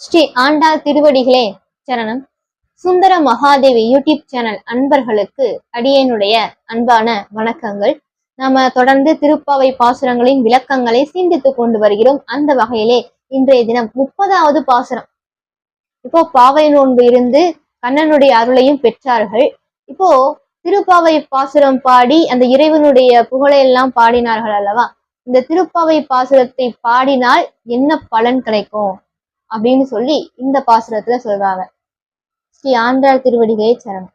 ஸ்ரீ ஆண்டாள் திருவடிகளே சரணம். சுந்தர Mahadevi YouTube channel அன்பர்களுக்கு அடியேனுடைய அன்பான வணக்கங்கள். நாம தொடர்ந்து திருப்பாவை பாசுரங்களின் விளக்கங்களை சிந்தித்துக் கொண்டு வருகிறோம். அந்த வகையிலே இன்றைய தினம் 30வது பாசுரம். இப்போ பாவை நோன்பு இருந்து கண்ணனுடைய அருளையும் பெற்றார்கள். இப்போ திருப்பாவை பாசுரம் பாடி அந்த இறைவனுடைய புகழை எல்லாம் பாடினார்கள் அல்லவா? இந்த திருப்பாவை பாசுரத்தை பாடினால் என்ன பலன் கிடைக்கும் அப்படின்னு சொல்லி இந்த பாசுரத்துல சொல்றாங்க. ஸ்ரீ ஆண்டாள் திருவடிகளே சரணம்.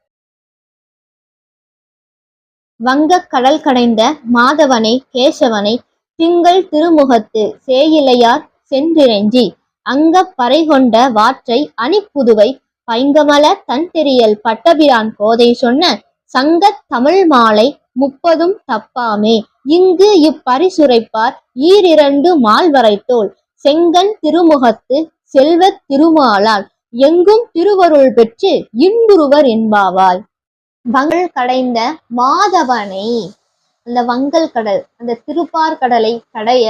வங்க கடல் கடைந்த மாதவனை கேசவனை திங்கள் திருமுகத்து சேயிலையார் சென்றிரஞ்சி அங்க பறை கொண்ட வாற்றை அணிப்புதுவை பைங்கமல தன் தெரியல் பட்டபிரான் கோதை சொன்ன சங்கத் தமிழ் மாலை 30ம் தப்பாமே இங்கு இப்பரிசுரைப்பார் ஈரிரண்டு மால்வரைத்தோள் செங்கன் திருமுகத்து செல்வத் திருமாலால் எங்கும் திருவருள் பெற்று இன்புறுவர் என்பாவால். வங்கல் கடைந்த மாதவனை, அந்த வங்கல் கடல், அந்த திருப்பார் கடலை கடைய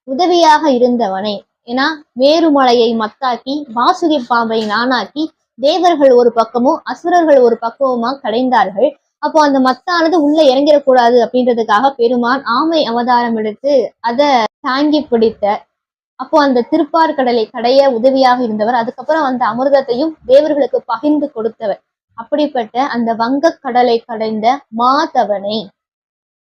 உதவியாக இருந்தவனை, ஏன்னா மேருமலையை மத்தாக்கி வாசுகி பாம்பை நானாக்கி தேவர்கள் ஒரு பக்கமும் அசுரர்கள் ஒரு பக்கமுமா கடைந்தார்கள். அப்போ அந்த மத்தானது உள்ள இறங்கிடக்கூடாது அப்படின்றதுக்காக பெருமான் ஆமை அவதாரம் எடுத்து அதை தாங்கி பிடித்த, அப்போ அந்த திருப்பார் கடலை கடைய உதவியாக இருந்தவர். அதுக்கப்புறம் அந்த அமிர்தத்தையும் தேவர்களுக்கு பகிர்ந்து கொடுத்தவர். அப்படிப்பட்ட அந்த வங்க கடலை கடைந்த மாதவனை,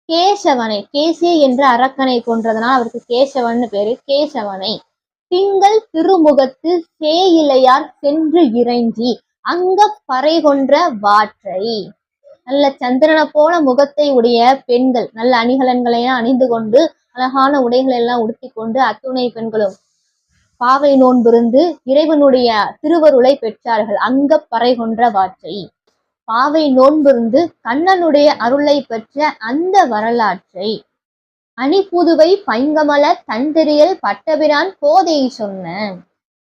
கேசவனை, கேசி என்ற அரக்கனை கொன்றதனால் அவருக்கு கேசவன் பேரு, கேசவனை திங்கள் திருமுகத்து சேயிலையார் சென்று இறைஞ்சி அங்க பறை கொன்ற வாற்றை, நல்ல சந்திரனை போல முகத்தை உடைய பெண்கள் நல்ல அணிகலன்களையும் அணிந்து கொண்டு அழகான உடைகளை எல்லாம் உடுத்தி கொண்டு அத்துணை பெண்களும் பாவை நோன்பிருந்து இறைவனுடைய திருவருளை பெற்றார்கள். அங்க பறை கொன்ற வாற்றை, பாவை நோன்பிருந்து கண்ணனுடைய அருளை பெற்ற அந்த வரலாற்றை அணிப்புதுவை பைங்கமல தன்தெரியல் பட்டபிரான் கோதை சொன்ன.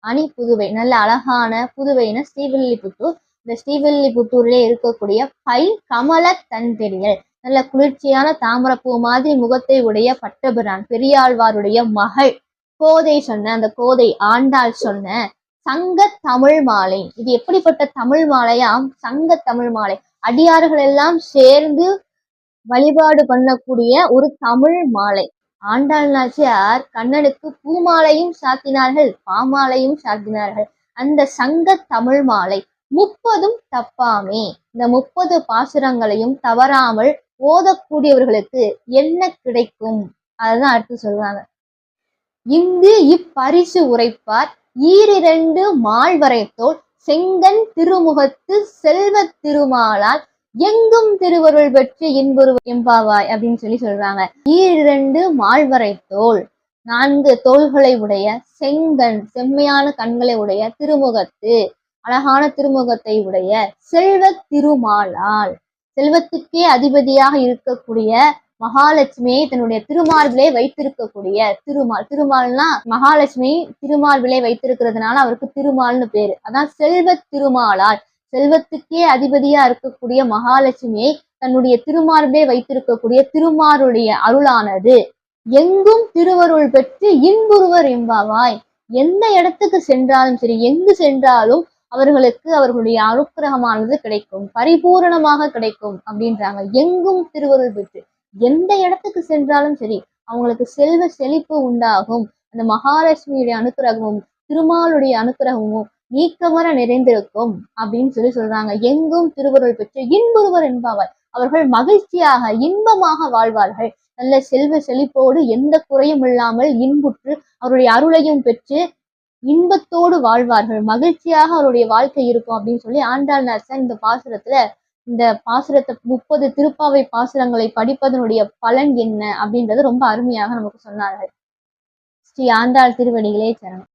அணிப்புதுவை நல்ல அழகான புதுவைன ஸ்ரீவில்லிபுத்தூர். இந்த ஸ்ரீவில்லிபுத்தூரிலே இருக்கக்கூடிய பை கமல தன்தெரியல், நல்ல குளிர்ச்சியான தாமரப்பூ மாதிரி முகத்தை உடைய பட்டபிரான் பெரியாழ்வாருடைய மகள் கோதை சொன்ன, அந்த கோதை ஆண்டாள் சொன்ன சங்க தமிழ் மாலை. இது எப்படிப்பட்ட தமிழ் மாலையாம்? சங்க தமிழ் மாலை, அடியார்கள் எல்லாம் சேர்ந்து வழிபாடு பண்ணக்கூடிய ஒரு தமிழ் மாலை. ஆண்டாள் நாச்சியார் கண்ணனுக்கு பூமாலையும் சாத்தினார்கள், பாமாலையும் சாத்தினார்கள். அந்த சங்க தமிழ் மாலை 30ம் தப்பாமே, இந்த 30 பாசுரங்களையும் தவறாமல் ஓதக்கூடியவர்களுக்கு என்ன கிடைக்கும் அதுதான் அடுத்து சொல்றாங்க. இங்கு இப்பரிசு உரைப்பார் ஈரிரண்டு மால்வரைத்தோள் செங்கன் திருமுகத்து செல்வத் திருமாலால் எங்கும் திருவருள் பெற்று இன்புறு எம்பாவாய் அப்படின்னு சொல்றாங்க. ஈரிரண்டு மால்வரைத்தோள், 4 தோள்களை உடைய செங்கன், செம்மையான கண்களை உடைய திருமுகத்து, அழகான திருமுகத்தை உடைய செல்வத் திருமாலால், செல்வத்துக்கே அதிபதியாக இருக்கக்கூடிய மகாலட்சுமியை தன்னுடைய திருமார்பிலே வைத்திருக்கக்கூடிய திருமால். திருமால்னா மகாலட்சுமி திருமார்பிலே வைத்திருக்கிறதுனால அவருக்கு திருமால்னு பேரு. அதான் செல்வத் திருமாலால், செல்வத்துக்கே அதிபதியா இருக்கக்கூடிய மகாலட்சுமியை தன்னுடைய திருமார்பிலே வைத்திருக்கக்கூடிய திருமாருடைய அருளானது எங்கும் திருவருள் பெற்று இன்புறுவர் எம்பாவாய். எந்த இடத்துக்கு சென்றாலும் சரி, எங்கு சென்றாலும் அவர்களுக்கு அவர்களுடைய அனுக்கிரகமானது கிடைக்கும், பரிபூரணமாக கிடைக்கும் அப்படின்றாங்க. எங்கும் திருவருள் பெற்று, எந்த இடத்துக்கு சென்றாலும் சரி அவங்களுக்கு செல்வ செழிப்பு உண்டாகும். அந்த மகாலட்சுமியுடைய அனுக்கிரகமும் திருமாலுடைய அனுக்கிரகமும் நீக்கமர நிறைந்திருக்கும் அப்படின்னு சொல்றாங்க. எங்கும் திருவருள் பெற்று இன்புறுவர் என்பாவாய். அவர்கள் மகிழ்ச்சியாக இன்பமாக வாழ்வார்கள். நல்ல செல்வ செழிப்போடு எந்த குறையும் இல்லாமல் இன்புற்று அவருடைய அருளையும் பெற்று இன்பத்தோடு வாழ்வார்கள். மகிழ்ச்சியாக அவருடைய வாழ்க்கை இருக்கும் அப்படின்னு சொல்லி ஆண்டாள் நாச்சியார் இந்த பாசுரத்துல, இந்த பாசுரத்தை 30 திருப்பாவை பாசுரங்களை படிப்பதனுடைய பலன் என்ன அப்படின்றது ரொம்ப அருமையாக நமக்கு சொன்னார்கள். ஸ்ரீ ஆண்டாள் திருவடிகளே சரணம்.